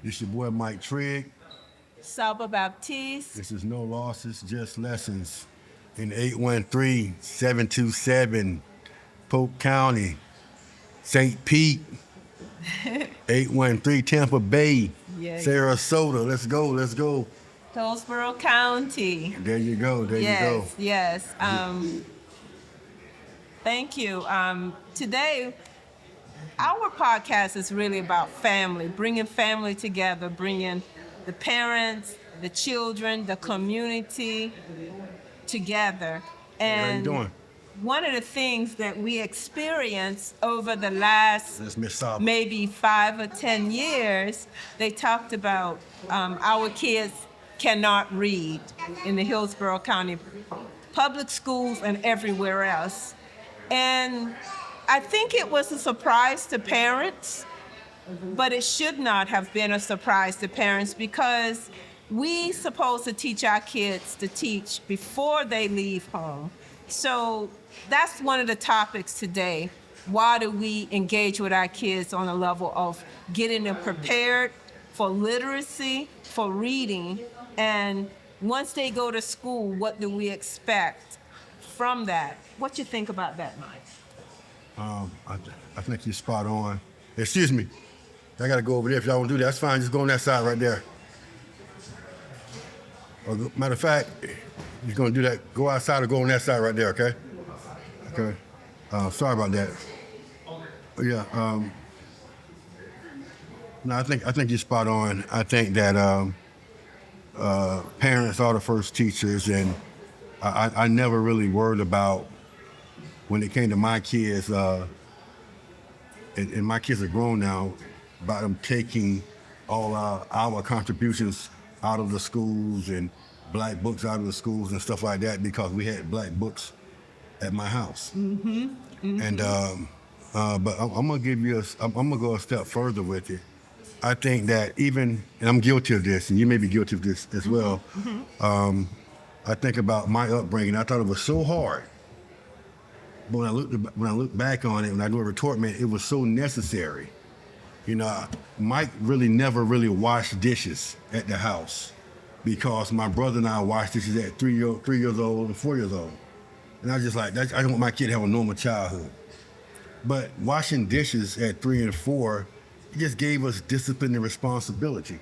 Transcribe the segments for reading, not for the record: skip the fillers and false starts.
This your boy Mike Trigg. Saba Baptiste. This is No Losses, Just Lessons in 813-727 Polk County, St. Pete, 813 Tampa Bay, Yeah. Sarasota. Let's go, let's go. Hillsborough County. There you go, there you go. Yes. Thank you. Today, our podcast is really about family, bringing family together, bringing the parents, the children, the community together. How you And doing? one of the things that we experienced over the last That's Miss Saba. maybe 5 or 10 years, they talked about our kids cannot read in the Hillsborough County public schools and everywhere else. And I think it was a surprise to parents, but it should not have been a surprise to parents because we supposed to teach our kids to teach before they leave home. So that's one of the topics today. Why do we engage with our kids on a level of getting them prepared for literacy, for reading, and once they go to school, what do we expect from that? What you think about that, Mike? I think you're spot on. Excuse me. I gotta go over there. If y'all want to do that, that's fine. Just go on that side right there. Or, matter of fact, you're gonna do that. Go outside or go on that side right there, okay? Okay. Sorry about that. Yeah. No, I think you're spot on. I think that parents are the first teachers, and I never really worried about when it came to my kids. And my kids are grown now, about them taking all our contributions out of the schools and black books out of the schools and stuff like that because we had black books at my house. Mm-hmm. Mm-hmm. And but I'm gonna give you I'm gonna go a step further with it. I think that even, and I'm guilty of this, and you may be guilty of this as well. Mm-hmm. I think about my upbringing. I thought it was so hard. But when I look back on it, when I do a retort, man, it was so necessary. You know, Mike really never really washed dishes at the house because my brother and I washed dishes at 3 years old and 4 years old. And I was just like, I don't want my kid to have a normal childhood. But washing dishes at 3 and 4, it just gave us discipline and responsibility.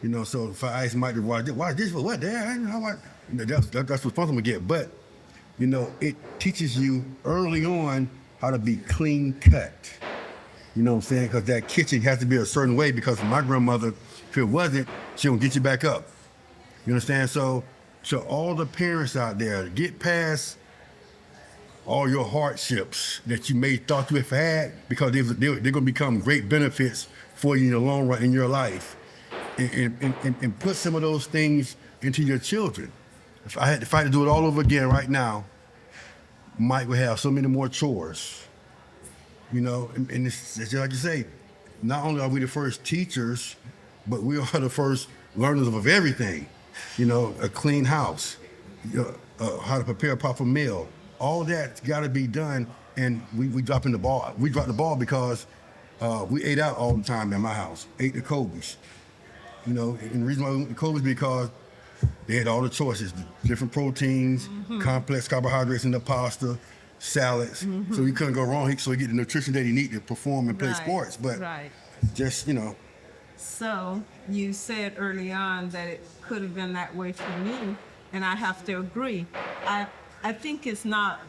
You know, so if I asked Mike to wash dishes for what, Dad? I don't know that's responsible to get. But you know, it teaches you early on how to be clean cut. You know what I'm saying? Because that kitchen has to be a certain way because my grandmother, if it wasn't, she would get you back up. You understand? So all the parents out there, get past all your hardships that you may thought you have had because they're going to become great benefits for you in the long run in your life. And put some of those things into your children. If I had to do it all over again right now, Mike would have so many more chores. You know, and it's just like you say, not only are we the first teachers, but we are the first learners of everything. You know, a clean house, how to prepare a proper meal. All that's got to be done, and we dropping the ball. We dropped the ball because we ate out all the time at my house, ate the Kobe's. You know, and the reason why we went to Kobe's because they had all the choices, different proteins, mm-hmm. complex carbohydrates in the pasta, salads. Mm-hmm. So you couldn't go wrong. So you get the nutrition that you need to perform and play sports. But just, you know. So you said early on that it could have been that way for me, and I have to agree. I think it's not,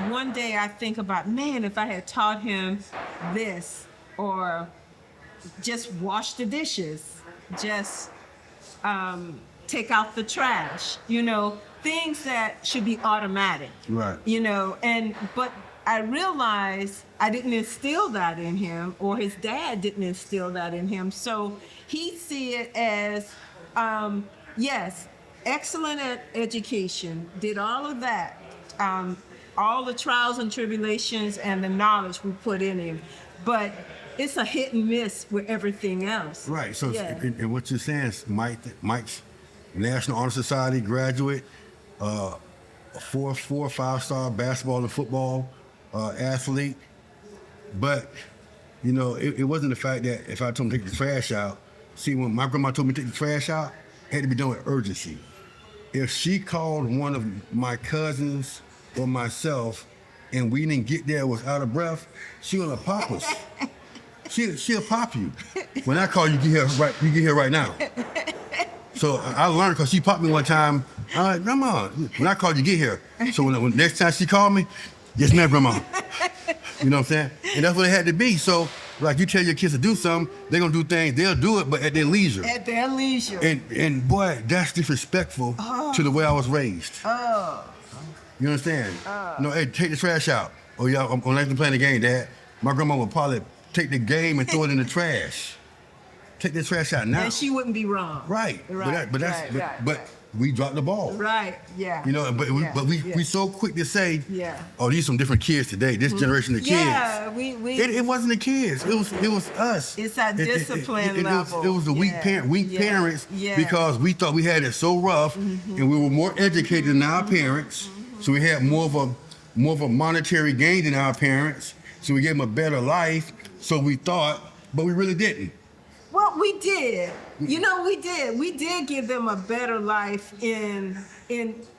one day I think about, man, if I had taught him this, or just wash the dishes, just take out the trash, you know, things that should be automatic. Right. You know, but I realized I didn't instill that in him, or his dad didn't instill that in him. So he see it as, yes, excellent education, did all of that, all the trials and tribulations and the knowledge we put in him, but it's a hit and miss with everything else. Right. So, and what you're saying is Mike's National Honor Society graduate, 4 or 5 star basketball and football athlete. But, you know, it wasn't the fact that if I told him to take the trash out, See, when my grandma told me to take the trash out, it had to be done with urgency. If she called one of my cousins or myself and we didn't get there, was out of breath, she gonna pop us. She'll pop you. When I call you, get here right now. So I learned because she popped me one time. I'm like, Grandma, when I called you, get here. So when next time she called me, yes, ma'am, Grandma. You know what I'm saying? And that's what it had to be. So, like, you tell your kids to do something, they're gonna do things. They'll do it, but at their leisure. At their leisure. And boy, that's disrespectful to the way I was raised. Oh. You understand? No, hey, take the trash out. Oh yeah, I'm playing the game, Dad. My grandma would probably take the game and throw it in the trash. Take the trash out now. And she wouldn't be wrong. Right. Right. But we dropped the ball. Right. Yeah. You know, but we so quick to say, yeah. Oh, these some different kids today. This generation of kids. Yeah, It wasn't the kids. It was us. It's our discipline level. It was the weak parents because we thought we had it so rough, and we were more educated than our parents, so we had more of a monetary gain than our parents. So we gave them a better life. So we thought, but we really didn't. Well, we did. You know, we did. We did give them a better life in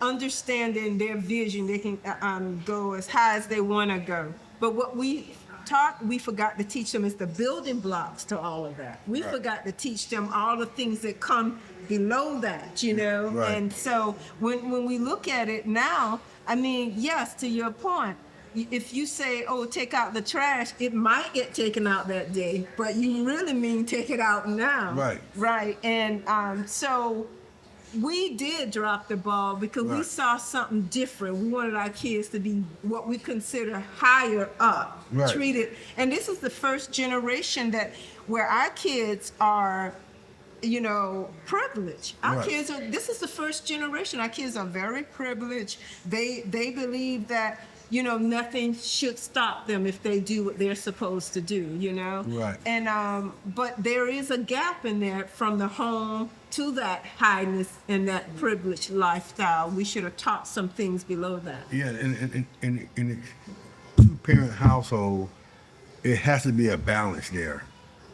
understanding their vision. They can go as high as they want to go. But what we taught, we forgot to teach them is the building blocks to all of that. We forgot to teach them all the things that come below that, you know? Right. And so when we look at it now, I mean, yes, to your point, if you say, oh, take out the trash, it might get taken out that day, but you really mean take it out now. Right. Right. And so we did drop the ball because we saw something different. We wanted our kids to be what we consider higher up, treated. And this is the first generation where our kids are, you know, privileged. Our kids are, this is the first generation. Our kids are very privileged. They believe that, you know, nothing should stop them if they do what they're supposed to do, you know? Right. And, but there is a gap in there from the home to that highness and that privileged lifestyle. We should have taught some things below that. Yeah, in a two-parent household, it has to be a balance there.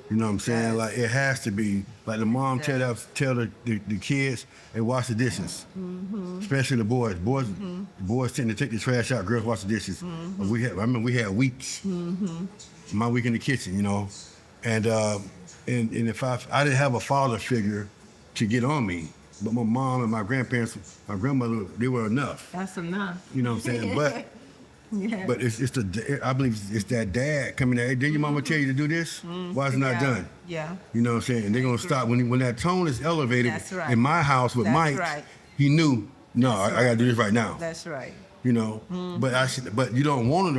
You know what I'm saying? Yes. Like, it has to be, like the mom tell the kids, hey, wash the dishes. Especially the boys. Boys tend to take the trash out, girls wash the dishes. I remember we had weeks. My week in the kitchen, you know. And if I didn't have a father figure to get on me, but my mom and my grandparents, my grandmother, they were enough. That's enough. You know what I'm saying? But but I believe it's that dad coming there. Hey, did your mama tell you to do this? Why is it not done? Yeah. You know what I'm saying? And they're gonna stop when that tone is elevated. That's right. In my house with That's Mike, right. he knew. No, I gotta do this right now. That's right. You know, but you don't want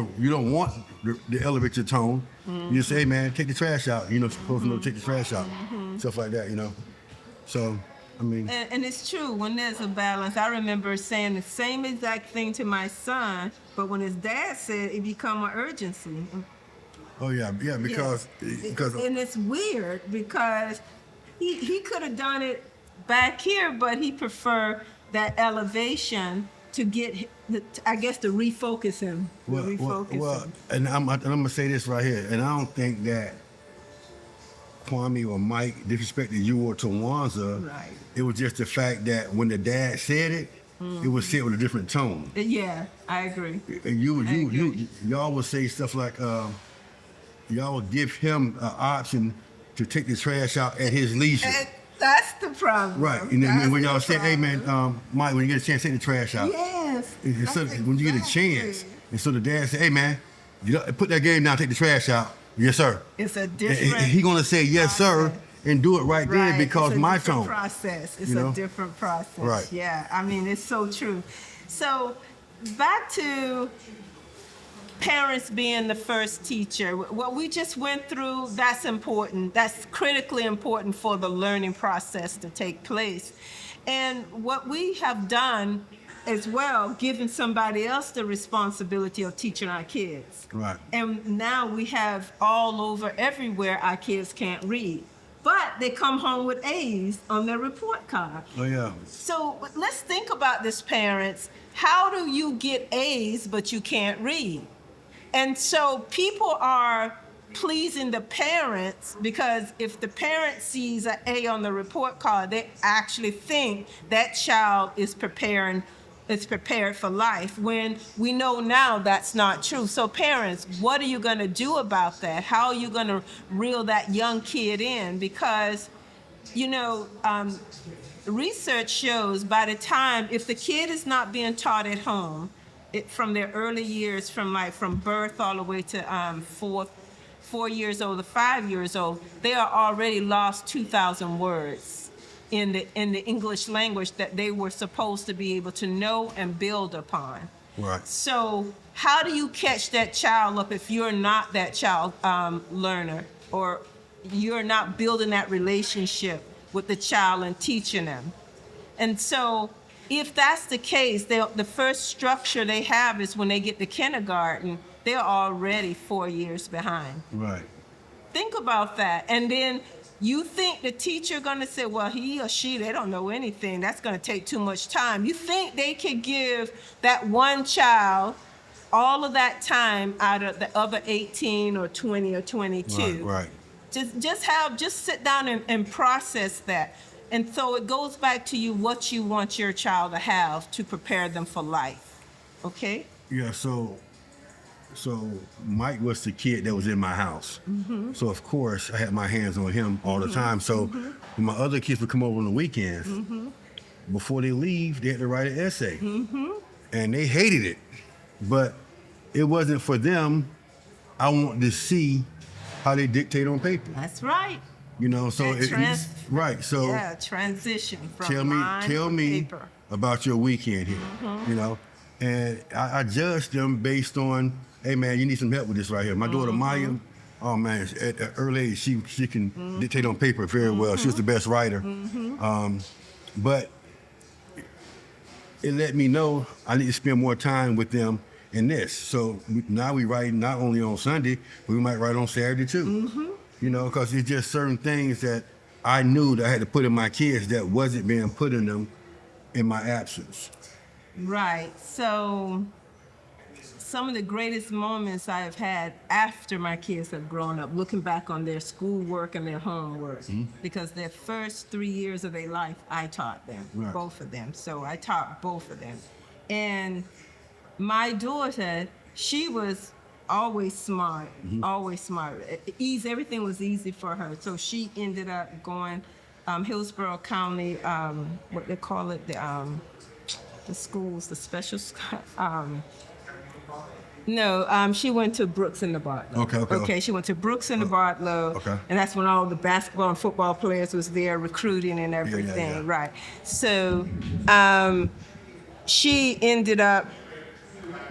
to elevate your tone. You just say, hey man, take the trash out. You know, supposed to know take the trash out, stuff like that. You know, so. I mean, and it's true, when there's a balance. I remember saying the same exact thing to my son, but when his dad said it become an urgency. Oh yeah, because and it's weird because he could have done it back here, but he preferred that elevation to get, I guess, to refocus him. Well, and I'm gonna say this right here, and I don't think that Kwame or Mike disrespected you or Tawanza. Right. It was just the fact that when the dad said it, it was said with a different tone. Yeah, I agree. And y'all would say stuff like, y'all would give him an option to take the trash out at his leisure. And that's the problem. Right. And then when y'all say, hey man, Mike, when you get a chance, take the trash out. Yes. And so when you get a chance, and so the dad said, hey man, put that game down, take the trash out. Yes, sir. It's a different. He gonna say yes, sir, and do it right then because my tone. Process. It's a different process. Right. Yeah. I mean, it's so true. So, back to parents being the first teacher. What we just went through, that's important. That's critically important for the learning process to take place. And what we have done as well, giving somebody else the responsibility of teaching our kids. Right. And now we have all over everywhere our kids can't read, but they come home with A's on their report card. Oh yeah. So let's think about this, parents. How do you get A's but you can't read? And so people are pleasing the parents, because if the parent sees an A on the report card, they actually think that child is prepared for life, when we know now that's not true. So parents, what are you going to do about that? How are you going to reel that young kid in? Because, research shows by the time, if the kid is not being taught at home, from their early years, from birth all the way to 4 years old to 5 years old, they are already lost 2,000 words in the English language that they were supposed to be able to know and build upon. Right. So how do you catch that child up if you're not that child learner, or you're not building that relationship with the child and teaching them? And so if that's the case, the first structure they have is when they get to kindergarten, they're already 4 years behind. Right. Think about that. And then you think the teacher going to say, well, he or she, they don't know anything. That's going to take too much time. You think they could give that one child all of that time out of the other 18 or 20 or 22? Right. Just sit down and process that. And so it goes back to you, what you want your child to have to prepare them for life. Okay? Yeah, so Mike was the kid that was in my house. Mm-hmm. So of course I had my hands on him all the time. So when my other kids would come over on the weekends, before they leave, they had to write an essay. And they hated it. But it wasn't for them. I wanted to see how they dictate on paper. That's right. So right. So yeah, transition from tell me paper. About your weekend here. And I judged them based on, hey man, you need some help with this right here. My daughter Maya, oh man, at an early age she can dictate on paper very well. She was the best writer. But it let me know I need to spend more time with them in this. So now we write not only on Sunday, but we might write on Saturday too. Because it's just certain things that I knew that I had to put in my kids that wasn't being put in them in my absence. Right. So some of the greatest moments I've had after my kids have grown up, looking back on their schoolwork and their homework, because their first 3 years of their life, I taught them, both of them. So I taught both of them. And my daughter, she was always smart, always smart. Everything was easy for her. So she ended up going Hillsborough County, what they call it, the schools, the special she went to Brooks and the Bartlow. Okay, she went to Brooks and the Bartlow. Okay. And that's when all the basketball and football players was there recruiting and everything. Yeah. Right. So she ended up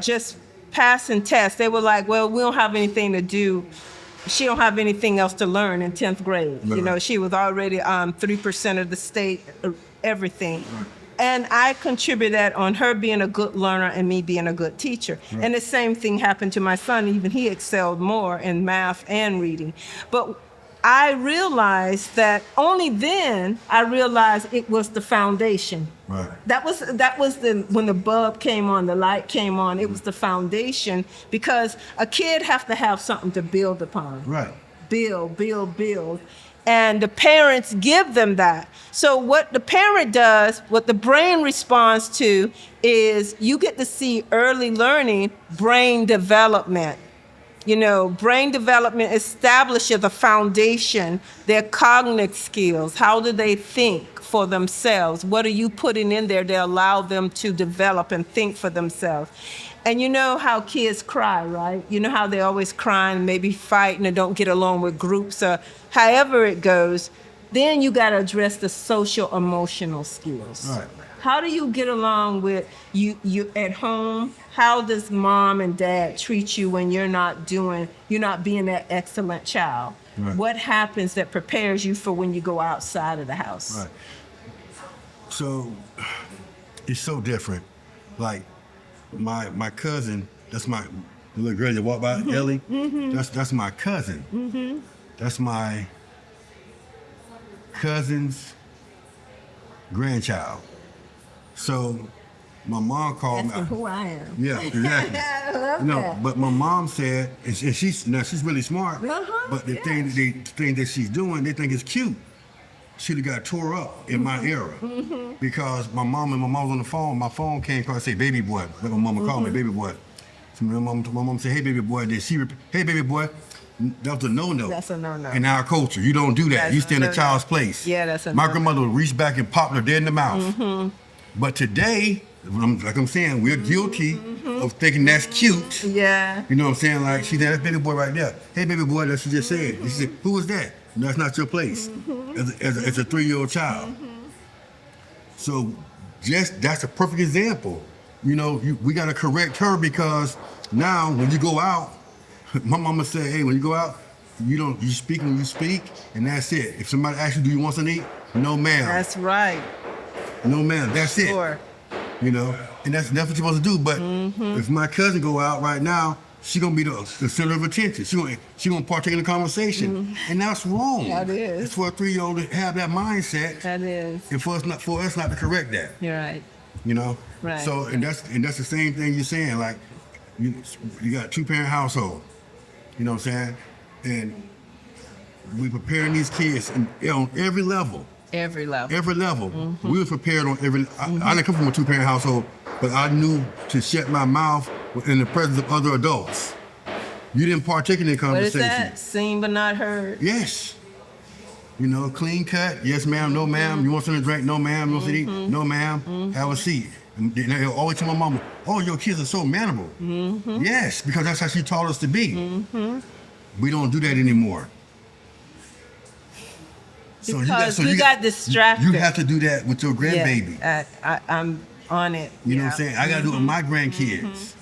just passing tests. They were like, well, we don't have anything to do. She don't have anything else to learn in 10th grade. Right. She was already 3% of the state, everything. Right. And I contribute that on her being a good learner and me being a good teacher. Right. And the same thing happened to my son. Even he excelled more in math and reading. But I realized that only then I realized it was the foundation. Right. That was when the bulb came on, the light came on. It was the foundation, because a kid has to have something to build upon. Right. Build. And the parents give them that. So what the parent does, what the brain responds to, is you get to see early learning, brain development. Brain development establishes a foundation, their cognitive skills. How do they think for themselves? What are you putting in there to allow them to develop and think for themselves? And you know how kids cry, right? You know how they always crying, maybe fighting, or don't get along with groups, or however it goes. Then you got to address the social emotional skills. Right. How do you get along with you at home? How does mom and dad treat you when you're not being that excellent child? Right. What happens that prepares you for when you go outside of the house? Right. So it's so different. Like my cousin, that's my little girl that walked by, Ellie. That's my cousin. That's my cousin's grandchild. So my mom called That's me. who I am. Yeah, exactly. I love No, that. but my mom said, and she's really smart. But the thing that she's doing, they think is cute. She'd have got tore up in my era because my mom was on the phone. My phone came across and say baby boy. Like my mama called me baby boy. So my mom said, hey baby boy. Then hey baby boy. That was a no-no. That's a no-no. In our culture, you don't do that. That's You stand in a a child's place. Yeah, that's a My no-no. grandmother would reach back and pop her dead in the mouth. But today, like I'm saying, we're guilty of thinking that's cute. Yeah. You know what I'm saying? Like, she said, that's baby boy right there. Hey, baby boy, that's what she just said. She said, who was that? No, that's not your place as a 3-year-old child. So that's a perfect example. You know, we got to correct her because now when you go out, my mama said, hey, when you go out, you speak when you speak, and that's it. If somebody asks you, do you want something to eat? No, ma'am. That's right. No, ma'am. That's it. Sure. You know, and that's what you're supposed to do. But if my cousin go out right now, she gonna be the center of attention. She gonna partake in the conversation, and that's wrong. That is. It's for a 3-year-old to have that mindset, That is. and for us not to correct that. You're right. You know. Right. So and that's the same thing you're saying. Like, you got a 2-parent household. You know what I'm saying? And we preparing these kids on every level. Every level. Every level. We were prepared on every. I didn't come from a 2-parent household, but I knew to shut my mouth in the presence of other adults. You didn't partake in the What is conversation. that? Seen but not heard. Yes. You know, clean cut. Yes, ma'am. No, ma'am. You want something to drink? No, ma'am. You want something to eat? No, ma'am. Have a seat. And they always tell my mama, "Oh, your kids are so mannerable." Yes, because that's how she taught us to be. We don't do that anymore. So Because we got distracted. You have to do that with your grandbaby. Yeah, I'm on it. You know what I'm saying? I got to do it with my grandkids.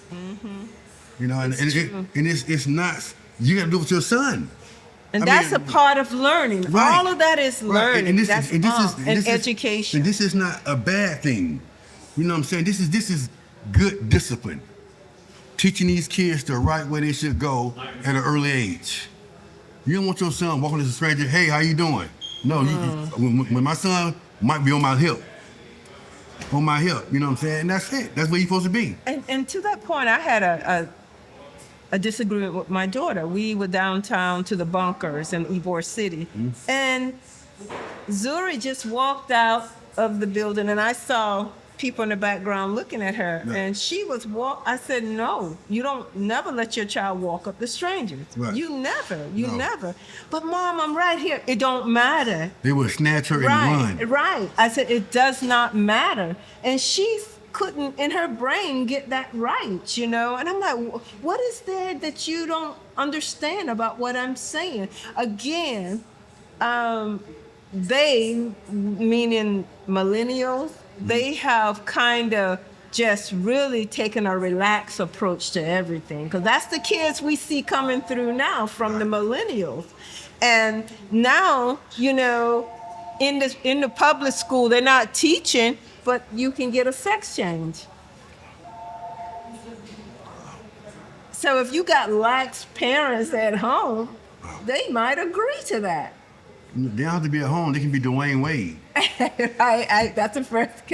You know, and it's not. You got to do it with your son. And I that's mean, a part of learning. right. All of that is learning. And this that's is education. And this is not a bad thing. You know what I'm saying? This is good discipline. Teaching these kids the right way they should go at an early age. You don't want your son walking to a stranger, hey, how you doing? No, when my son might be on my hip, you know what I'm saying? And that's it. That's where you're supposed to be. And to that point, I had a disagreement with my daughter. We were downtown to the bunkers in Ybor City. And Zuri just walked out of the building, and I saw people in the background looking at her. Yeah. And she was I said, no, you don't never let your child walk up to strangers. Right. You No. never. But Mom, I'm right here. It don't matter. They would snatch her and run. Right. I said, it does not matter. And she couldn't, in her brain, get that right, you know? And I'm like, what is there that you don't understand about what I'm saying? Again, they, meaning millennials, they have kind of just really taken a relaxed approach to everything. Because that's the kids we see coming through now from the millennials. And now, you know, in the public school, they're not teaching, but you can get a sex change. So if you got lax parents at home, they might agree to that. They don't have to be at home. They can be Dwayne Wade. That's the first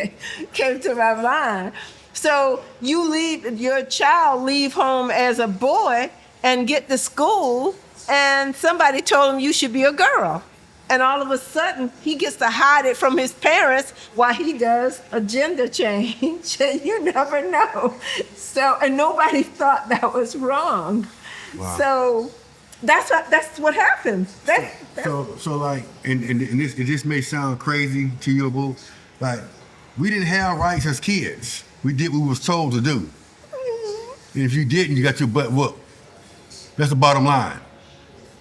came to my mind. So your child leave home as a boy and get to school, and somebody told him you should be a girl. And all of a sudden, he gets to hide it from his parents while he does a gender change. And you never know. So, and nobody thought that was wrong. Wow. So that's what happens. So like, and this may sound crazy to you, boo. Like, we didn't have rights as kids. We did what we was told to do. And if you didn't, you got your butt whooped. That's the bottom line.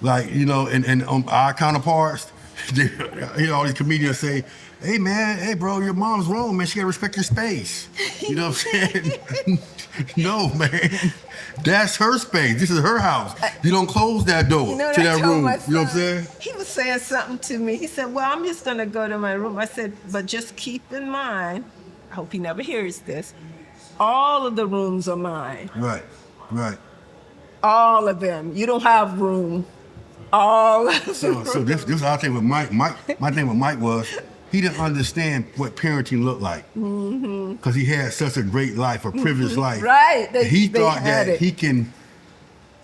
Like, you know, and our counterparts, you hear all these comedians say, hey man, hey bro, your mom's wrong, man. She gotta respect your space. You know what I'm saying? No, man. That's her space. This is her house. You don't close that door to that room. You know what I'm saying? He was saying something to me. He said, well, I'm just gonna go to my room. I said, but just keep in mind, I hope he never hears this, all of the rooms are mine. Right. All of them. You don't have room. All of them. So this was our thing with Mike. My thing with Mike was, he didn't understand what parenting looked like because he had such a great life, a privileged life. Right. He thought that he can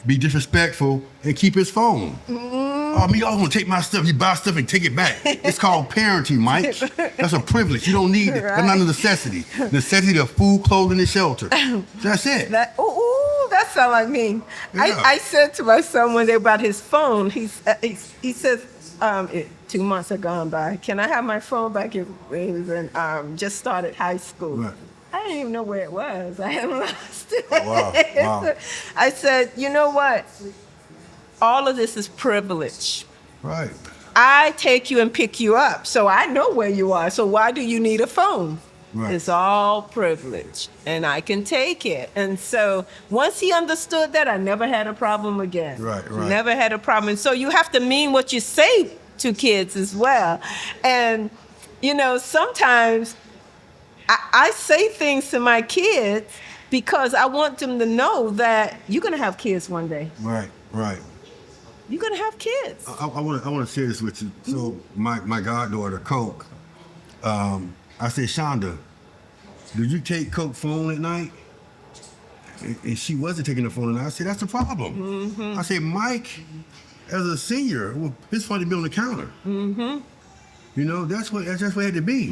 be disrespectful and keep his phone. Oh, me, y'all gonna take my stuff. You buy stuff and take it back. It's called parenting, Mike. That's a privilege. You don't need it. That's not a necessity. Necessity of food, clothing, and shelter. That's it. That sounds like me. Yeah. I said to my son one day about his phone. He says, 2 months have gone by. Can I have my phone back? He was just started high school. Right. I didn't even know where it was. I had lost it. Wow. Wow. I said, you know what? All of this is privilege. Right. I take you and pick you up, so I know where you are. So why do you need a phone? Right. It's all privilege, and I can take it. And so once he understood that, I never had a problem again. Right. Never had a problem. And so you have to mean what you say to kids as well. And, sometimes I say things to my kids because I want them to know that you're going to have kids one day. Right. You're going to have kids. I want to share this with you. So my goddaughter, Coke, I said, Shonda, did you take Coke's phone at night? And she wasn't taking the phone at night. I said, that's the problem. I said, Mike, as a senior, his phone to be on the counter. That's what it had to be.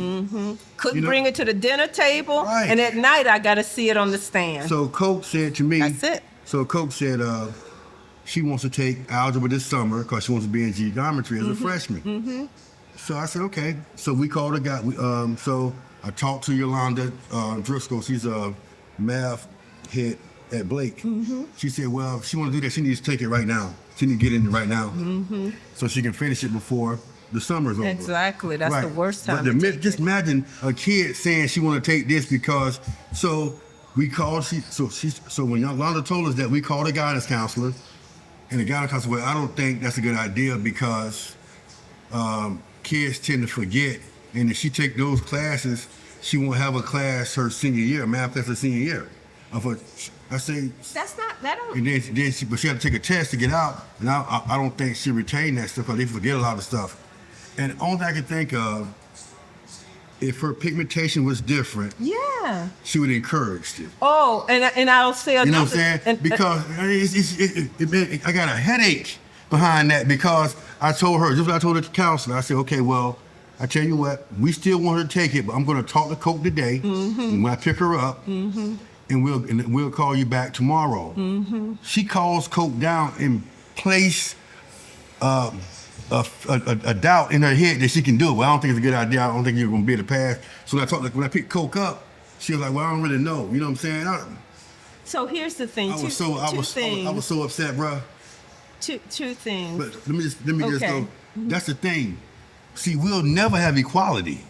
Couldn't bring it to the dinner table. Right. And at night, I got to see it on the stand. So Coke said to me. That's it. So Coke said she wants to take algebra this summer because she wants to be in geometry as a freshman. So I said, okay. So we called a guy. So I talked to Yolanda Driscoll. She's a math head at Blake. She said, well, if she wants to do that, she needs to take it right now. She needs to get in it right now so she can finish it before the summer's over. Exactly. That's the worst time. But just imagine a kid saying she want to take this because, so we called, so when Yolanda told us that, we called a guidance counselor, and the guidance counselor said, well, I don't think that's a good idea because kids tend to forget, and if she take those classes, she won't have a class her senior year, math class her senior year. I say, that's not, that don't. And but she had to take a test to get out, and I don't think she retained that stuff because they forget a lot of stuff. And only thing I can think of, if her pigmentation was different, she would encourage it. Oh, and I'll say another. You know what I'm saying? Because I got a headache behind that because I told her, just what I told the counselor, I said, okay, well, I tell you what, we still want her to take it, but I'm going to talk to Coke today when I pick her up, and we'll call you back tomorrow. She calls Coke down and place a doubt in her head that she can do it. Well, I don't think it's a good idea. I don't think you're going to be able to pass. So when I picked Coke up, she was like, well, I don't really know. You know what I'm saying? So here's the thing. I was so upset, bro. Two things. But let me just go. That's the thing. See, we'll never have equality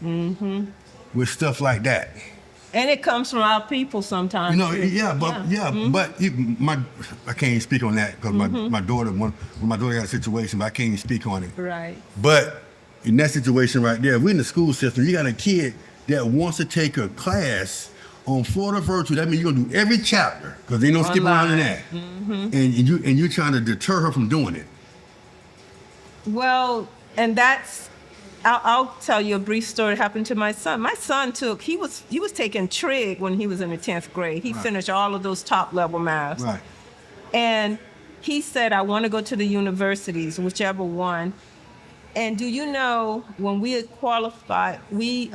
with stuff like that. And it comes from our people sometimes. But I can't even speak on that because my daughter, when my daughter got a situation, but I can't even speak on it. Right. But in that situation right there, we're in the school system. You got a kid that wants to take a class on Florida Virtual. That means you're gonna do every chapter because they don't skip around in that. And you're trying to deter her from doing it. Well, and that's. I'll tell you a brief story that happened to my son. My son he was taking Trigg when he was in the 10th grade. He finished all of those top level maths. Right. And he said, I want to go to the universities, whichever one. And do you know, when we had qualified, he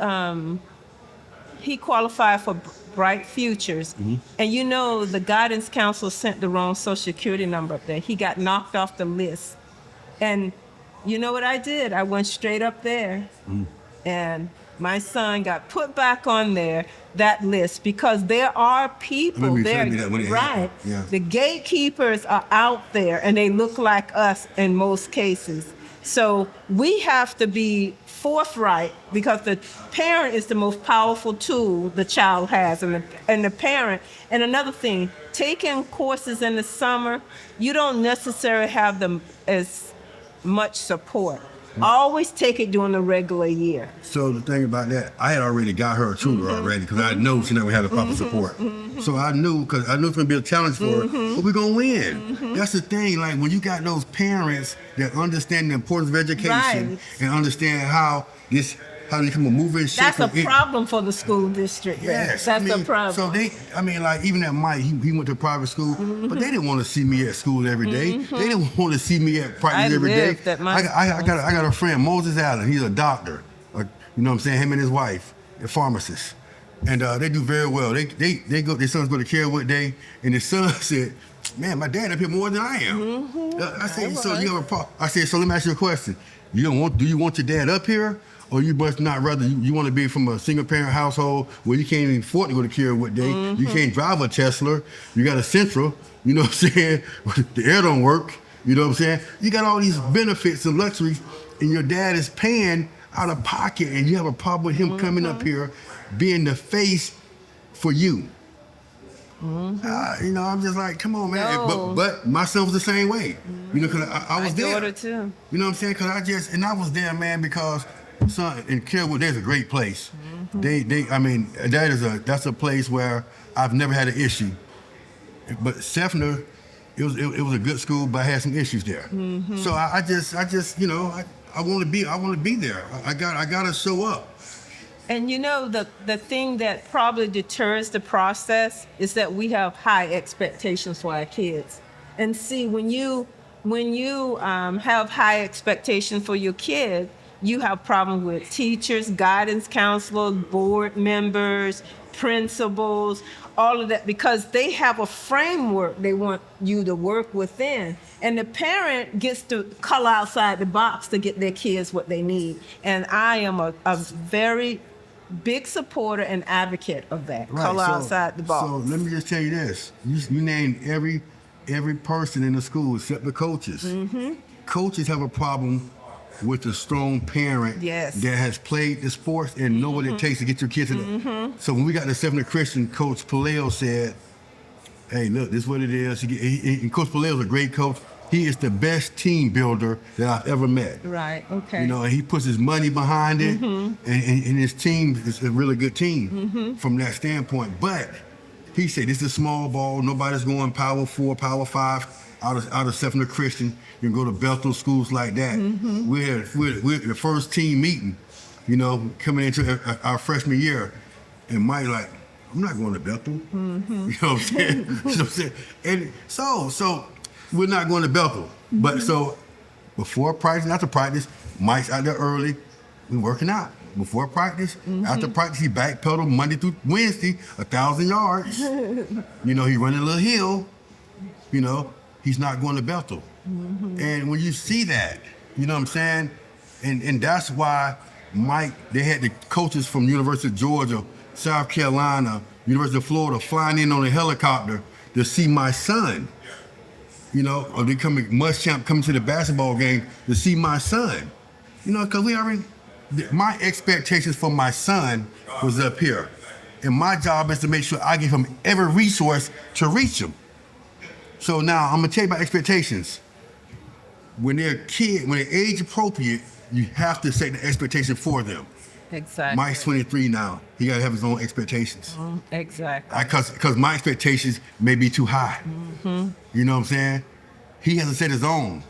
qualified for Bright Futures. And the guidance counselor sent the wrong social security number up there. He got knocked off the list. And you know what I did? I went straight up there, and my son got put back on that list because there are people there. Right. Yeah. The gatekeepers are out there, and they look like us in most cases. So we have to be forthright because the parent is the most powerful tool the child has, and the parent. And another thing, taking courses in the summer, you don't necessarily have them as much support. Always take it during the regular year. So the thing about that, I had already got her a tutor already because I know she never had the proper support. So I knew, because I knew it's going to be a challenge for her, but we're going to win. That's the thing, like when you got those parents that understand the importance of education and understand how this how they become a mover and shaker. That's a problem for the school district. Yes, That's a problem. So like even at Mike, he went to private school, but they didn't want to see me at school every day. They didn't want to see me at practice every day. I got a friend, Moses Allen. He's a doctor. You know what I'm saying? Him and his wife, they're pharmacists, and they do very well. They go. Their sons go to Carewood Day, and his son said, "Man, my dad up here more than I am." I said, "So you have a problem?" I said, "So let me ask you a question. Do you want your dad up here?" Or you must not rather, you want to be from a single parent household where you can't even afford to go to Carewood Day. You can't drive a Tesla. You got a Central, you know what I'm saying? The air don't work, you know what I'm saying? You got all these benefits and luxuries, and your dad is paying out of pocket, and you have a problem with him coming up here being the face for you. You know, I'm just like, come on, man. No. But my son was the same way. You know, because I was there. My daughter too. You know what I'm saying? Because I was there, man, because son, in Carewood, there's a great place. That's a place where I've never had an issue. But Sefner, it was a good school, but I had some issues there. So I just, you know, I want to be there. I got to show up. And you know, the thing that probably deters the process is that we have high expectations for our kids. And see, when you have high expectations for your kid, you have problems with teachers, guidance counselors, board members, principals, all of that, because they have a framework they want you to work within. And the parent gets to color outside the box to get their kids what they need. And I am a very big supporter and advocate of that. Right. Color outside the box. So let me just tell you this. You named every person in the school except the coaches. Coaches have a problem with a strong parent that has played the sports and know what it takes to get your kids to the. So when we got the Sefner Christian, Coach Paleo said, hey, look, this is what it is. And Coach Paleo's a great coach. He is the best team builder that I've ever met. Right, okay. You know, and he puts his money behind it, and his team is a really good team from that standpoint. But he said, this is small ball. Nobody's going Power 4, Power 5 out of Sefner Christian. You can go to Bethel, schools like that. We're the first team meeting, you know, coming into our freshman year. And Mike like, I'm not going to Bethel. You know what I'm saying? You know what I'm saying? And so we're not going to Bethel. But so before practice, after practice, Mike's out there early. We're working out. Before practice, after practice, he backpedaled Monday through Wednesday, 1,000 yards. You know, he running a little hill. You know, he's not going to Bethel. And when you see that, you know what I'm saying? And that's why Mike, they had the coaches from University of Georgia, South Carolina, University of Florida flying in on a helicopter to see my son. You know, or they coming to the basketball game to see my son. You know, because my expectations for my son was up here. And my job is to make sure I give him every resource to reach him. So now I'm gonna tell you about expectations. When they're age appropriate, you have to set the expectation for them. Exactly. Mike's 23 now. He gotta have his own expectations. Exactly. Because my expectations may be too high. You know what I'm saying? He hasn't set his own.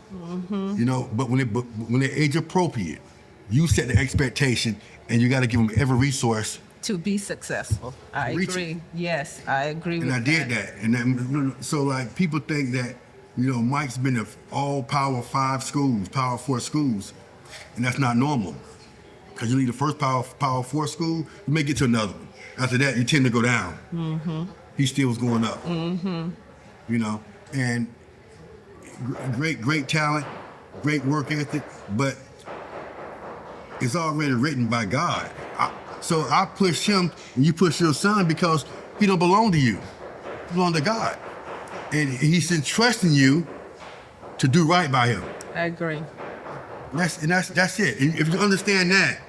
You know, but when they're age appropriate, you set the expectation, and you got to give them every resource to be successful. I agree. Yes, I agree with that. And I did that. And so like people think that, you know, Mike's been in all Power 5 schools, Power 4 schools, and that's not normal. Because you leave the first Power 4 school, you may get to another one. After that, you tend to go down. He still was going up. You know, and great talent, great work ethic, but it's already written by God. So I push him, and you push your son because he don't belong to you. He belong to God. And he's entrusting you to do right by him. I agree. That's it. And if you understand that,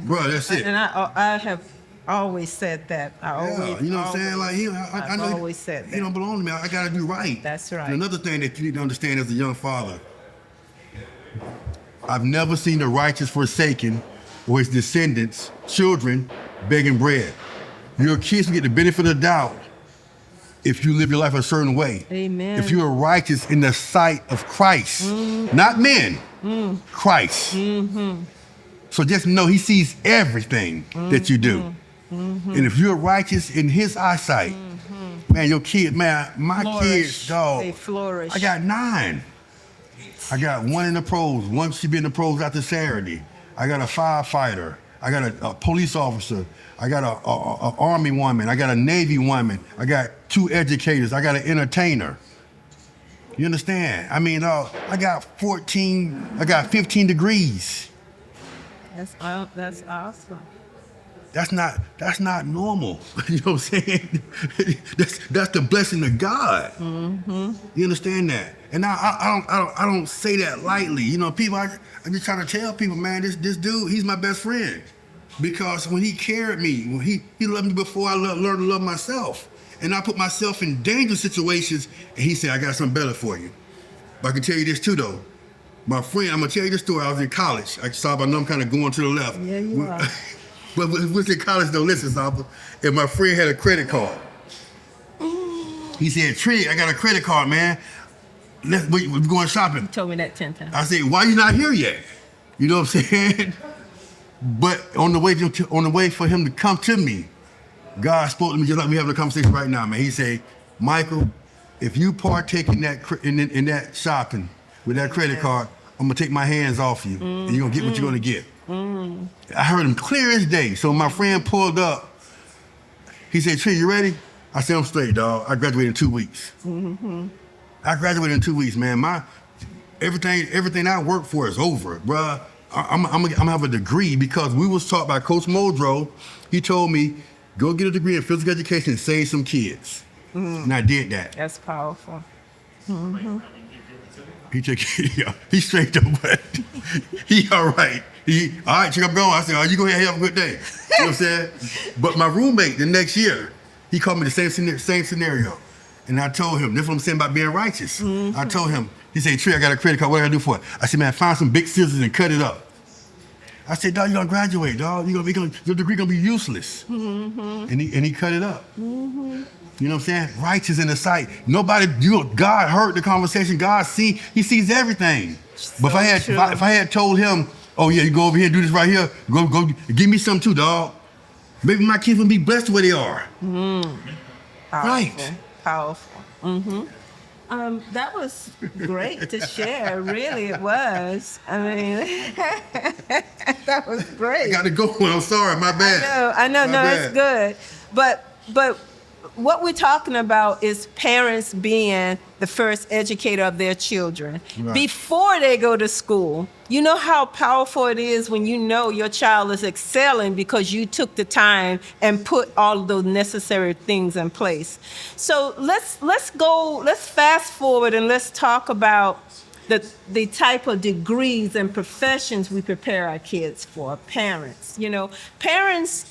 bro, that's it. And I have always said that. You know what I'm saying? Like, I've always said that. He don't belong to me. I got to do right. That's right. And another thing that you need to understand as a young father, I've never seen the righteous forsaken or his descendants, children, begging bread. Your kids will get the benefit of the doubt if you live your life a certain way. Amen. If you are righteous in the sight of Christ, not men, Christ. So just know he sees everything that you do. And if you're righteous in his eyesight, man, your kid, man, my kids, dog. They flourish. I got 9. I got 1 in the pros. 1 should be in the pros after Saturday. I got a firefighter. I got a police officer. I got a Army woman. I got a Navy woman. I got 2 educators. I got an entertainer. You understand? I mean, I got 15 degrees. That's awesome. That's not normal. You know what I'm saying? that's the blessing of God. You understand that? And I don't say that lightly. You know, people. I just trying to tell people, man, this dude, he's my best friend, because when he carried me, when he loved me before I learned to love myself, and I put myself in dangerous situations, and he said, I got something better for you. But I can tell you this too, though. My friend, I'm gonna tell you this story. I was in college. I know I'm kind of going to the left. Yeah, you are. But we was in college though, listen, Saba, and my friend had a credit card. He said, Trigg, I got a credit card, man. We're going shopping. You told me that 10 times. I said, why you not here yet? You know what I'm saying? But on the way for him to come to me, God spoke to me just like we having a conversation right now, man. He said, Michael, if you partake in that shopping with that credit card, I'm gonna take my hands off you, and you're gonna get what you're gonna get. I heard him clear as day. So my friend pulled up. He said, Trigg, you ready? I said, I'm straight, dog. I graduated in 2 weeks. I graduated in 2 weeks, man. Everything I work for is over, bruh. I'm gonna have a degree because we was taught by Coach Muldrow. He told me, go get a degree in physical education and save some kids. And I did that. That's powerful. He took he straight though, but he all right. All right, Trigg, I'm going. I said, oh, you go ahead and have a good day. You know what I'm saying? But my roommate the next year, he called me the same scenario. And I told him, this is what I'm saying about being righteous. I told him, he said, Trigg, I got a credit card, what do I do for it? I said, man, find some big scissors and cut it up. I said, dog, you're gonna graduate, dog. Your degree gonna be useless. And he cut it up. You know what I'm saying? Righteous in the sight. God heard the conversation. He sees everything. But if I had told him, oh yeah, you go over here and do this right here, go give me some too, dog. Maybe my kids would be blessed the way they are. Right. Powerful. That was great to share. Really, it was. I mean, that was great. I got to go. I'm sorry. My bad. I know. No, it's good. But what we're talking about is parents being the first educator of their children before they go to school. You know how powerful it is when you know your child is excelling because you took the time and put all of those necessary things in place. So let's fast forward and let's talk about the type of degrees and professions we prepare our kids for, parents. You know, parents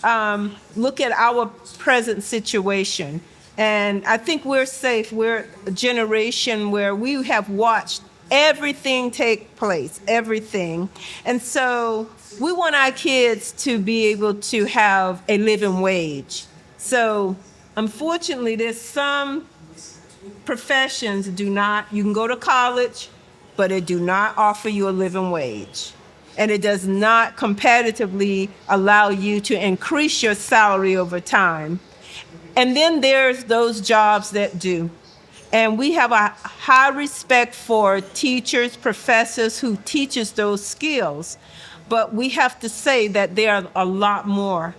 look at our present situation, and I think we're safe. We're a generation where we have watched everything take place, everything. And so we want our kids to be able to have a living wage. So unfortunately, there's some professions you can go to college, but it do not offer you a living wage. And it does not competitively allow you to increase your salary over time. And then there's those jobs that do. And we have a high respect for teachers, professors who teaches those skills. But we have to say that there are a lot more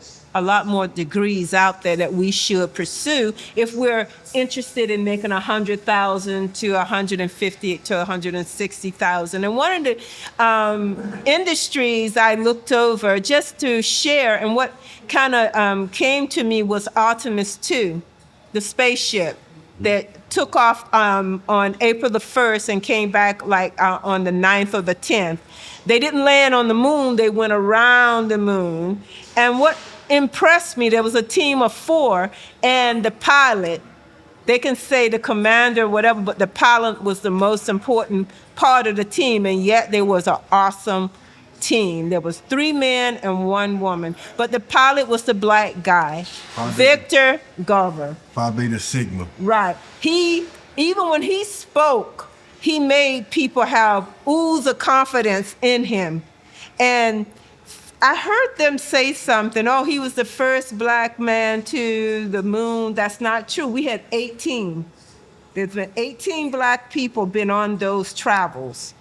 degrees out there that we should pursue if we're interested in making 100,000 to 150 to 160,000. And one of the industries I looked over just to share, and what kind of came to me was Artemis 2, the spaceship that took off on April the 1st and came back on the 9th or the 10th. They didn't land on the moon, they went around the moon. And what impressed me, there was a team of 4, and the pilot, they can say the commander, whatever, but the pilot was the most important part of the team, and yet there was an awesome team. There was 3 men and 1 woman, but the pilot was the black guy, Victor Garver. Phi Beta Sigma. Right. Even when he spoke, he made people have ooze of confidence in him. And I heard them say something. Oh, he was the first black man to the moon. That's not true. We had 18. There's been 18 black people been on those travels.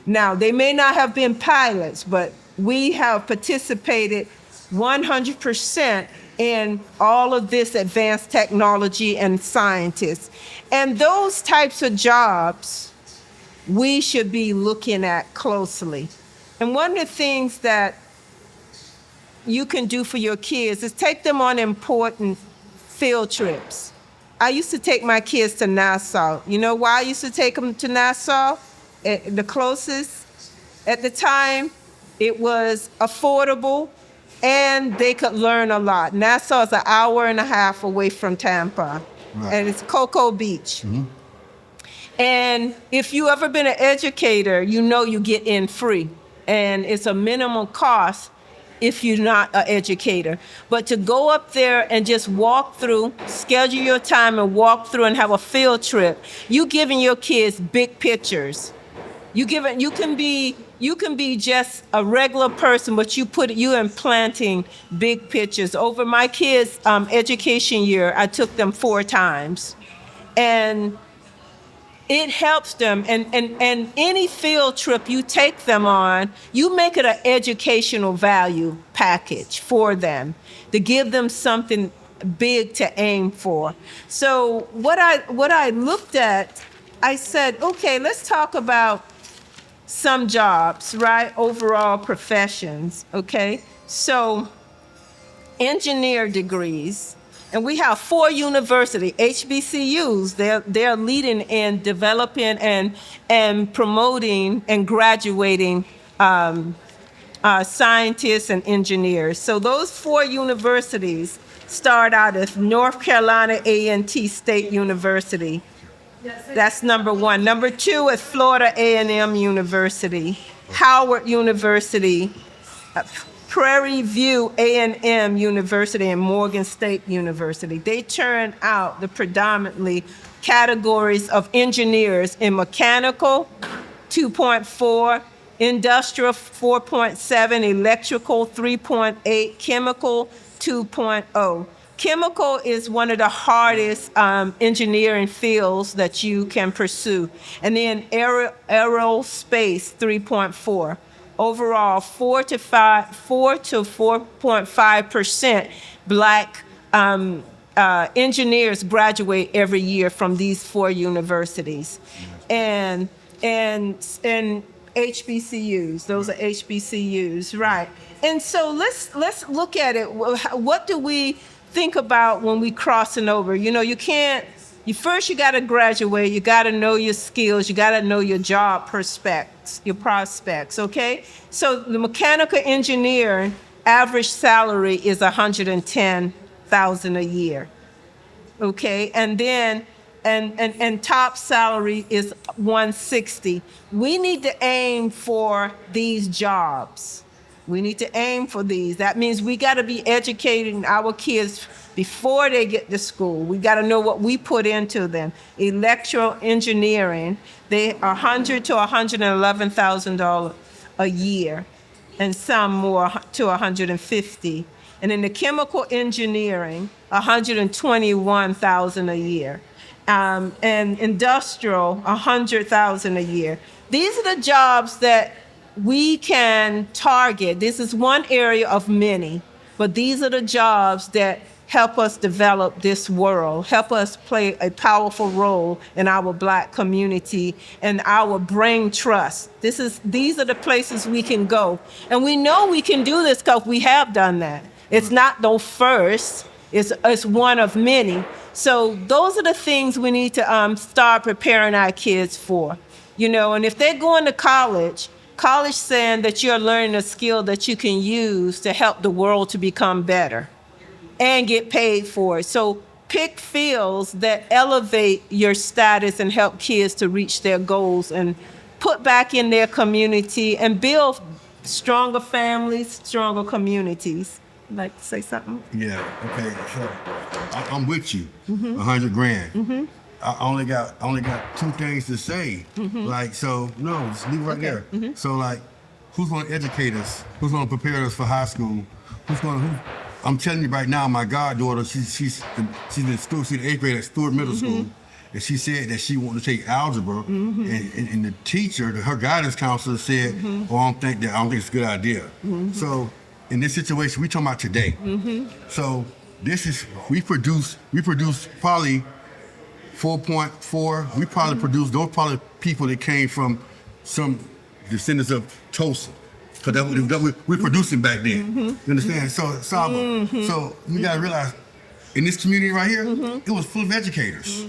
Now, they may not have been pilots, but we have participated 100% in all of this advanced technology and scientists. And those types of jobs we should be looking at closely. And one of the things that you can do for your kids is take them on important field trips. I used to take my kids to Nassau. You know why I used to take them to Nassau? The closest at the time, it was affordable and they could learn a lot. Nassau is an hour and a half away from Tampa, and it's Cocoa Beach. And if you ever been an educator, you know you get in free, and it's a minimum cost if you're not an educator. But to go up there and just walk through, schedule your time and walk through and have a field trip, you giving your kids big pictures. You can be just a regular person, but you implanting big pictures. Over my kids' education year, I took them 4 times, and it helps them. And any field trip you take them on, you make it an educational value package for them to give them something big to aim for. So what I looked at, I said, okay, let's talk about some jobs, right? Overall professions, okay? So engineer degrees, and we have 4 university HBCUs. They're leading in developing and promoting and graduating scientists and engineers. So those 4 universities start out as North Carolina A&T State University. That's number 1. Number 2 is Florida A&M University, Howard University, Prairie View A&M University, and Morgan State University. They turn out the predominantly categories of engineers in mechanical, 2.4, industrial, 4.7, electrical, 3.8, chemical, 2.0. Chemical is one of the hardest engineering fields that you can pursue. And then aerospace, 3.4. Overall, 4 to 4.5% black engineers graduate every year from these 4 universities. And HBCUs, those are HBCUs, right. And so let's look at it. What do we think about when we crossing over? You know, you got to graduate, you got to know your skills, you got to know your job prospects, okay? So the mechanical engineer average salary is $110,000 a year, okay? And then and top salary is $160,000. We need to aim for these jobs. We need to aim for these. That means we got to be educating our kids before they get to school. We got to know what we put into them. Electrical engineering, they are $100,000 to $111,000 a year, and some more to $150,000. And in the chemical engineering, $121,000 a year. And industrial, $100,000 a year. These are the jobs that we can target. This is one area of many, but these are the jobs that help us develop this world, help us play a powerful role in our Black community and our brain trust. These are the places we can go. And we know we can do this because we have done that. It's not the first, it's one of many. So those are the things we need to start preparing our kids for. You know, and if they're going to college saying that you're learning a skill that you can use to help the world to become better and get paid for it. So pick fields that elevate your status and help kids to reach their goals and put back in their community and build stronger families, stronger communities. You'd like to say something? Yeah, okay, so I'm with you, $100,000. Mm-hmm. I only got 2 things to say. Mm-hmm. Like, so no, just leave it right there. Mm-hmm. So like, who's going to educate us? Who's going to prepare us for high school? I'm telling you right now, my goddaughter, she's in school, she's in 8th grade at Stewart Middle School, and she said that she wanted to take algebra, and the teacher, her guidance counselor said, "Oh, I don't think it's a good idea." So in this situation, we talking about today. So this is we produce probably 4.4. We probably produce those probably people that came from some descendants of Tulsa. Because that we're producing back then. You understand? So, Saba, so you got to realize, in this community right here, it was full of educators.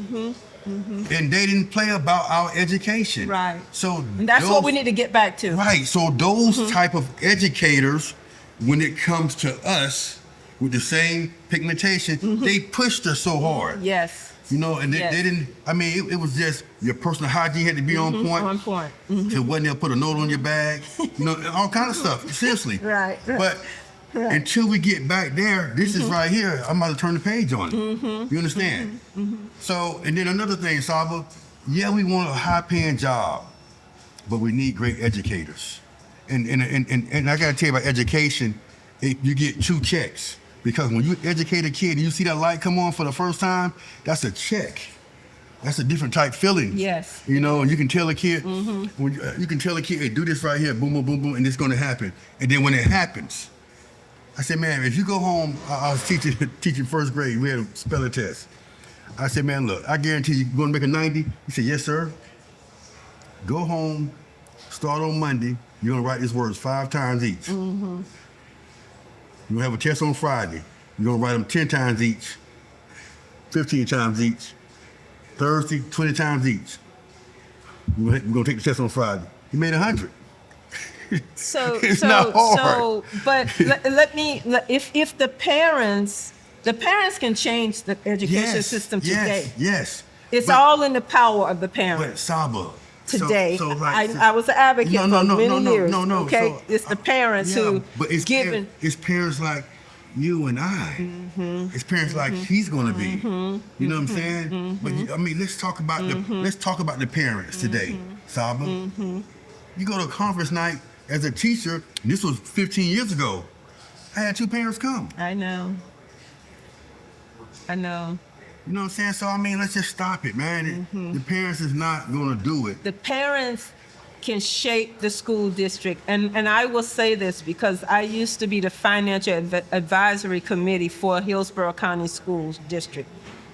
And they didn't play about our education. Right. So and that's what we need to get back to. Right. So those type of educators, when it comes to us, with the same pigmentation, they pushed us so hard. Yes. You know, and they didn't, I mean, it was just your personal hygiene had to be on point. On point. If it wasn't, they'll put a note on your bag, you know, all kind of stuff, seriously. Right. But until we get back there, this is right here, I'm about to turn the page on it. You understand? So, and then another thing, Saba, yeah, we want a high-paying job, but we need great educators. And I got to tell you about education, you get 2 checks. Because when you educate a kid and you see that light come on for the first time, that's a check. That's a different type feeling. Yes. You know, and you can tell a kid, you can tell a kid, hey, do this right here, boom, boom, boom, boom, and it's going to happen. And then when it happens, I said, man, if you go home, I was teaching first grade, we had a spelling test. I said, man, look, I guarantee you're going to make a 90. He said, yes, sir. Go home, start on Monday, you're going to write these words 5 times each. You're going to have a test on Friday. You're going to write them 10 times each, 15 times each. Thursday, 20 times each. We're going to take the test on Friday. He made 100. It's not hard. But let me, if the parents can change the education system today. Yes. It's all in the power of the parents. But Saba, today. So like, I was an advocate for many years. No. Okay, So, it's the parents who but it's given. It's parents like you and I. It's parents like he's going to be. You know what I'm saying? But I mean, let's talk about the parents today, Saba. You go to a conference night as a teacher. This was 15 years ago. I had 2 parents come. I know. You know what I'm saying? So, I mean, let's just stop it, man. The parents is not going to do it. The parents can shape the school district. And I will say this because I used to be the financial advisory committee for Hillsborough County Schools District.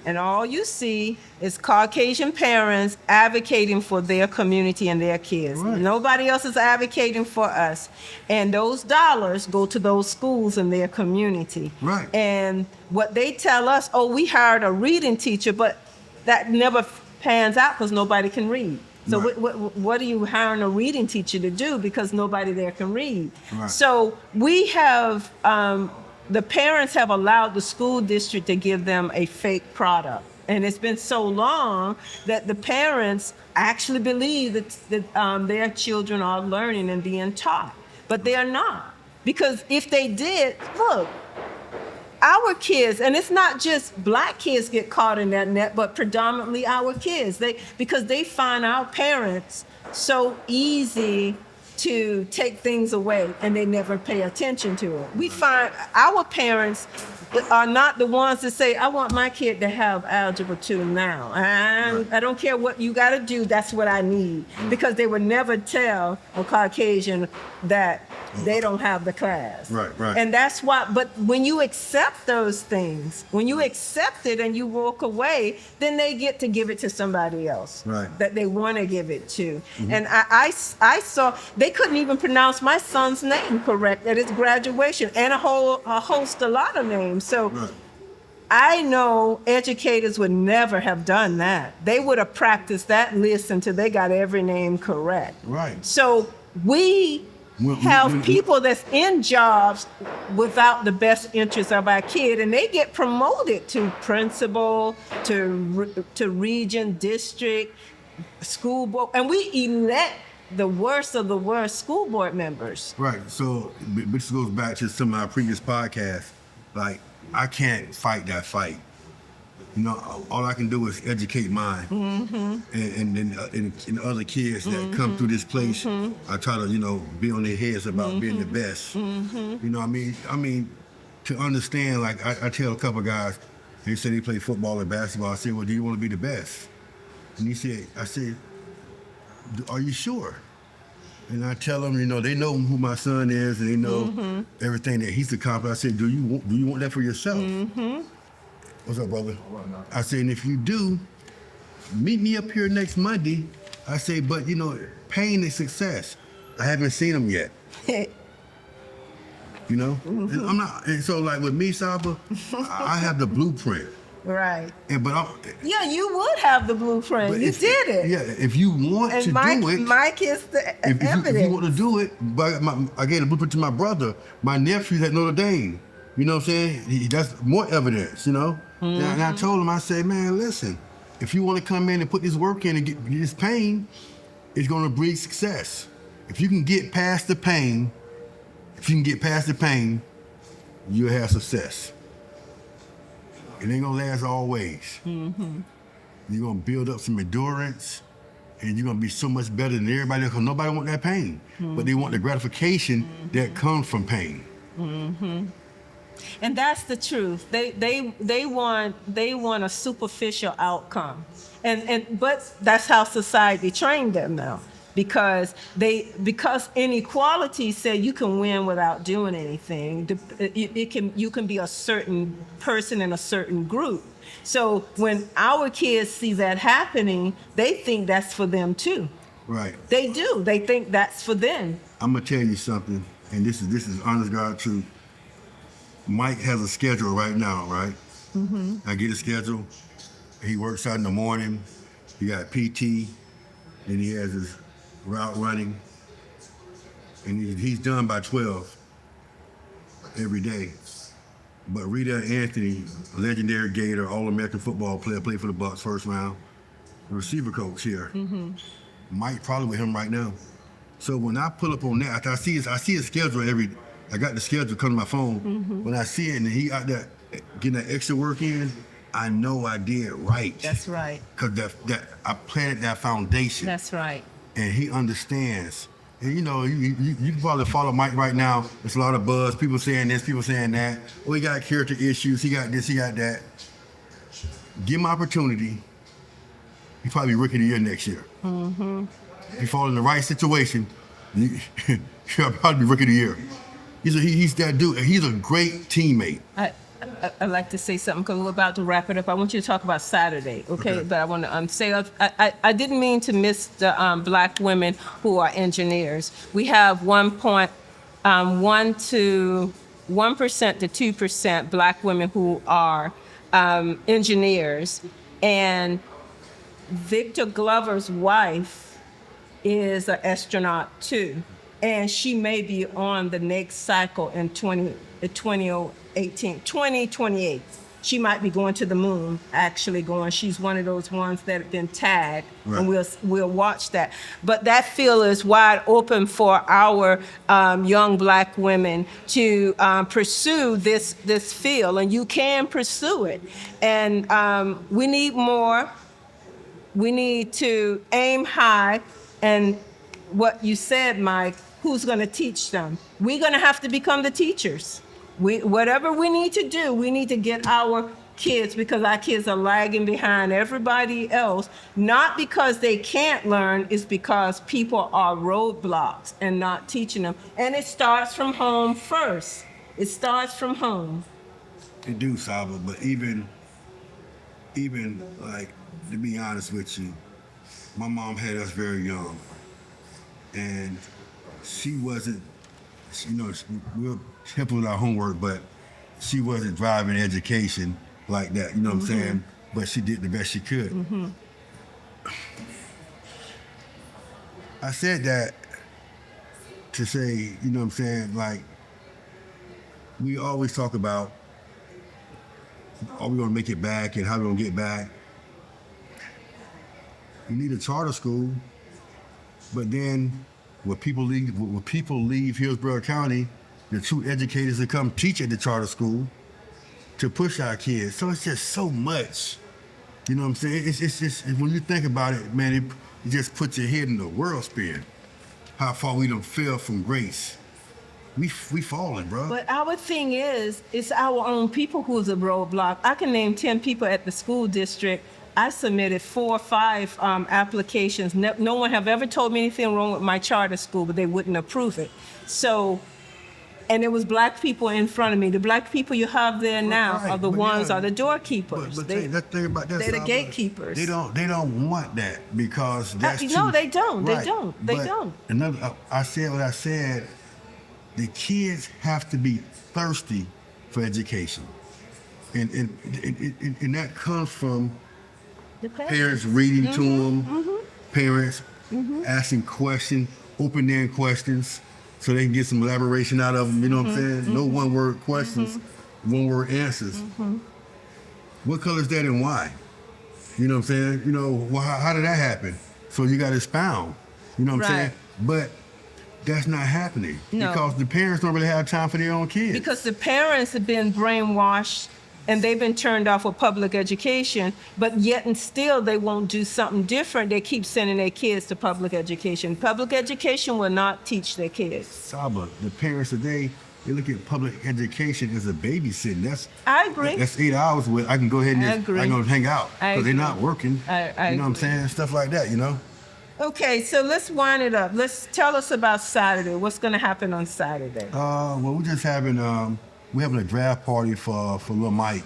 And all you see is Caucasian parents advocating for their community and their kids. Right. Nobody else is advocating for us. And those dollars go to those schools in their community. Right. And what they tell us, oh, we hired a reading teacher, but that never pans out because nobody can read. So Right. what are you hiring a reading teacher to do because nobody there can read? Right. So we have, the parents have allowed the school district to give them a fake product. And it's been so long that the parents actually believe that their children are learning and being taught. But they are not. Because if they did, look, our kids, and it's not just black kids get caught in that net, but predominantly our kids. Because they find our parents so easy to take things away and they never pay attention to it. We find our parents are not the ones that say, I want my kid to have algebra 2 now. I don't care what you got to do, that's what I need. Because they would never tell a Caucasian that they don't have the class. Right. And that's why, but when you accept those things, when you accept it and you walk away, then they get to give it to somebody else that they want to give it to. And I saw, they couldn't even pronounce my son's name correct at his graduation and a host, a lot of names. So I know educators would never have done that. They would have practiced that list until they got every name correct. Right. So we have people that's in jobs without the best interests of our kid, and they get promoted to principal, to region, district, school board, and we elect the worst of the worst school board members. Right. So this goes back to some of our previous podcasts. Like, I can't fight that fight. You know, all I can do is educate mine, and other kids that come through this place. I try to, you know, be on their heads about being the best. You know, what I mean, to understand. Like I tell a couple of guys, they say they play football and basketball. I say, well, do you want to be the best? And I said, are you sure? And I tell them, you know, they know who my son is, and they know everything that he's accomplished. I said, do you want that for yourself? What's up, brother? I said, and if you do, meet me up here next Monday. I say, but you know, pain is success. I haven't seen them yet. You know, and I'm not. And so, like with me, Saba, I have the blueprint. Right. But yeah, you would have the blueprint. You did it. Yeah, if you want to do it. Mike is the evidence. If you want to do it, but I gave the blueprint to my brother. My nephew's at Notre Dame. You know what I'm saying? That's more evidence, you know? And I told him, I said, man, listen, if you want to come in and put this work in and get this pain, it's going to breed success. If you can get past the pain, you'll have success. It ain't gonna last always. You're gonna build up some endurance, and you're gonna be so much better than everybody else, because nobody want that pain. But they want the gratification that comes from pain. And that's the truth. They want a superficial outcome. But that's how society trained them now. Because inequality said you can win without doing anything. You can be a certain person in a certain group. So when our kids see that happening, they think that's for them too. Right. They do. They think that's for them. I'm gonna tell you something, and this is honest God truth. Mike has a schedule right now, right? I get a schedule. He works out in the morning. He got PT, then he has his route running, and he's done by 12 every day. But Rita Anthony, legendary Gator, All-American football player, played for the Bucks first round, receiver coach here. Mike probably with him right now. So when I pull up on that, I see his schedule I got the schedule come to my phone. When I see it and he out there getting that extra work in, I know I did right. That's right. Because that I planted that foundation. That's right. And he understands. And you know, you can probably follow Mike right now. There's a lot of buzz, people saying this, people saying that. Oh, he got character issues, he got this, he got that. Give him opportunity. He'll probably be Rookie of the Year next year. If he falls in the right situation, he'll probably be Rookie of the Year. He's that dude, and he's a great teammate. I'd like to say something because we're about to wrap it up. I want you to talk about Saturday, okay? But I want to say I didn't mean to miss the Black women who are engineers. We have 1% to 2% Black women who are engineers, and Victor Glover's wife is an astronaut too, and she may be on the next cycle in 2028. She might be going to the moon, actually going. She's one of those ones that have been tagged, right. And we'll watch that. But that field is wide open for our young Black women to pursue this field, and you can pursue it. And we need more. We need to aim high, and what you said, Mike, who's going to teach them? We're going to have to become the teachers. Whatever we need to do, we need to get our kids, because our kids are lagging behind everybody else, not because they can't learn, it's because people are roadblocks and not teaching them. And it starts from home first. It starts from home. It do, Saba, but even like, to be honest with you, my mom had us very young, and she wasn't, you know, we were helping with our homework, but she wasn't driving education like that, you know what I'm saying? But she did the best she could. I said that to say, you know what I'm saying, like, we always talk about, are we gonna make it back and how we gonna get back? You need a charter school, but then when people leave Hillsborough County, the true educators that come teach at the charter school, to push our kids. So it's just so much. You know what I'm saying? It's just, when you think about it, man, it just puts your head in the world spin. How far we done fell from grace. We falling, bro. But our thing is, it's our own people who's a roadblock. I can name 10 people at the school district. I submitted 4 or 5 applications. No one have ever told me anything wrong with my charter school, but they wouldn't approve it. So, and it was black people in front of me. The black people you have there now Right, are the but ones, yeah, are the doorkeepers. But that thing about that, they're the gatekeepers. They don't want that because that's no, too, they don't. right. They don't. They But don't. Another, I said what I said. The kids have to be thirsty for education, and that comes from The parents reading to them, parents asking questions, open-ended questions, so they can get some elaboration out of them. You know what I'm saying? No one-word questions, one-word answers. What color is that and why? You know what I'm saying? You know, well, how did that happen? So you got to expound. You know what I'm Right. saying? But that's not happening No. because the parents don't really have time for their own kids. Because the parents have been brainwashed and they've been turned off of public education, but yet and still they won't do something different. They keep sending their kids to public education. Public education will not teach their kids. Saba, the parents today, they look at public education as a babysitting. I agree. That's 8 hours with I can go ahead and I agree. I'm gonna hang out I because they're agree. not working. I you know what I'm agree. saying? Stuff like that, you know. Okay, so let's wind it up. Let's tell us about Saturday. What's going to happen on Saturday? Well, we're just having a draft party for little Mike.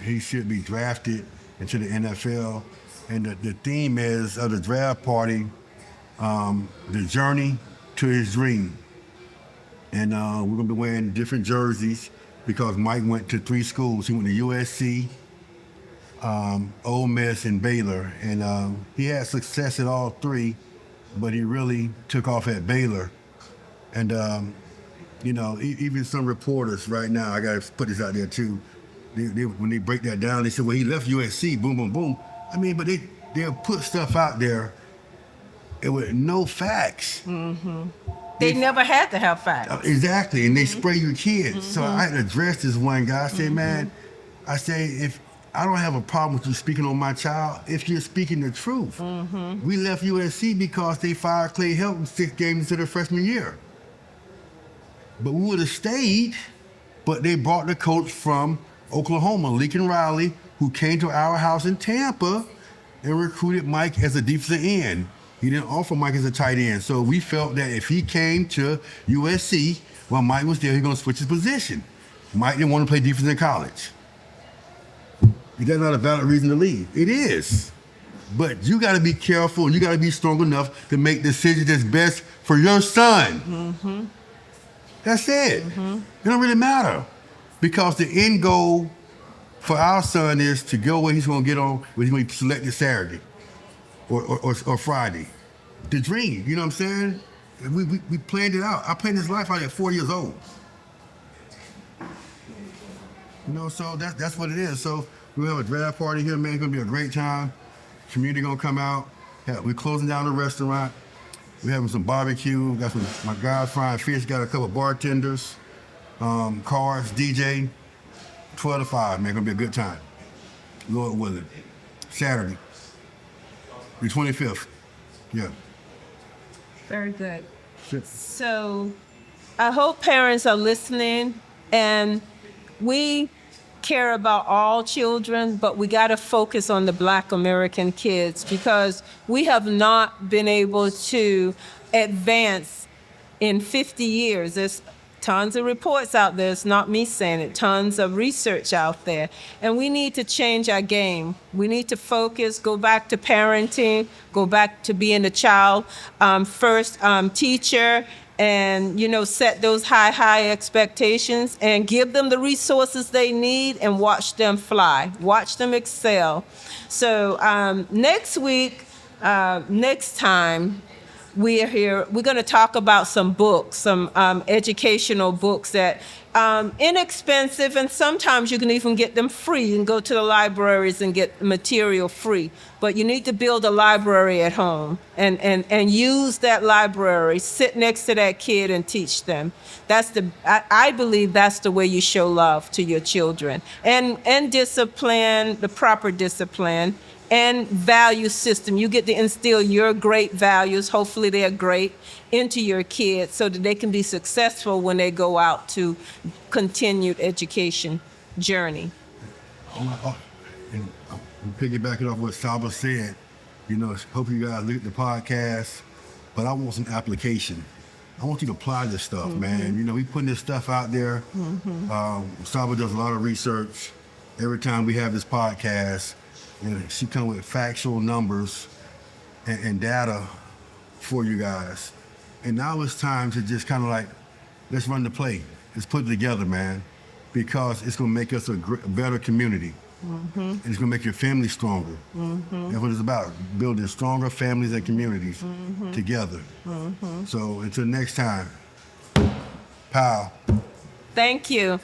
He should be drafted into the NFL, and the theme is of the draft party, the journey to his dream. And we're gonna be wearing different jerseys because Mike went to 3 schools. He went to USC, Ole Miss, and Baylor, and he had success at all 3, but he really took off at Baylor. And you know, even some reporters right now, I gotta put this out there too. When they break that down, they say, "Well, he left USC." Boom, boom, boom. I mean, but they'll put stuff out there with no facts. They never had to have facts. Exactly, and they spray your kids. So I had to address this one guy. I said, "Man, I say if I don't have a problem with you speaking on my child if you're speaking the truth." We left USC because they fired Clay Helton 6 games into their freshman year. But we would have stayed, but they brought the coach from Oklahoma, Lincoln Riley, who came to our house in Tampa and recruited Mike as a defensive end. He didn't offer Mike as a tight end. So we felt that if he came to USC while Mike was there, he was going to switch his position. Mike didn't want to play defense in college. Is that not a valid reason to leave? It is. But you got to be careful and you got to be strong enough to make decisions that's best for your son. That's it. It don't really matter. Because the end goal for our son is to go where he's going to get on, where he's going to be selected Saturday or Friday. The dream, you know what I'm saying? We planned it out. I planned this life out at 4 years old. You know, so that's what it is. So we'll have a draft party here, man. It's going to be a great time. Community going to come out. Yeah, we're closing down the restaurant. We're having some barbecue. Got my guys frying fish. Got a couple bartenders. Cars, DJ, 12 to 5, man, gonna be a good time. Lord willing. Saturday, the 25th. Yeah. Very good. Sure. So I hope parents are listening, and we care about all children, but we got to focus on the Black American kids because we have not been able to advance in 50 years. There's tons of reports out there. It's not me saying it. Tons of research out there. And we need to change our game. We need to focus, go back to parenting, go back to being a child first teacher, and, you know, set those high expectations and give them the resources they need and watch them fly, watch them excel. So next week, next time, we're here. We're going to talk about some books, some educational books that inexpensive, and sometimes you can even get them free. You can go to the libraries and get material free. But you need to build a library at home and use that library, sit next to that kid and teach them. I believe that's the way you show love to your children. And discipline, the proper discipline, and value system. You get to instill your great values, hopefully they're great, into your kids so that they can be successful when they go out to continued education journey. And piggybacking off what Saba said, hope you guys look at the podcast, but I want some application. I want you to apply this stuff, man. We putting this stuff out there. Saba does a lot of research. Every time we have this podcast, she comes with factual numbers and data for you guys. And now it's time to just kind of like, let's run the play. Let's put it together, man, because it's going to make us a better community. And it's going to make your family stronger. That's what it's about, building stronger families and communities together. So until next time, pow. Thank you.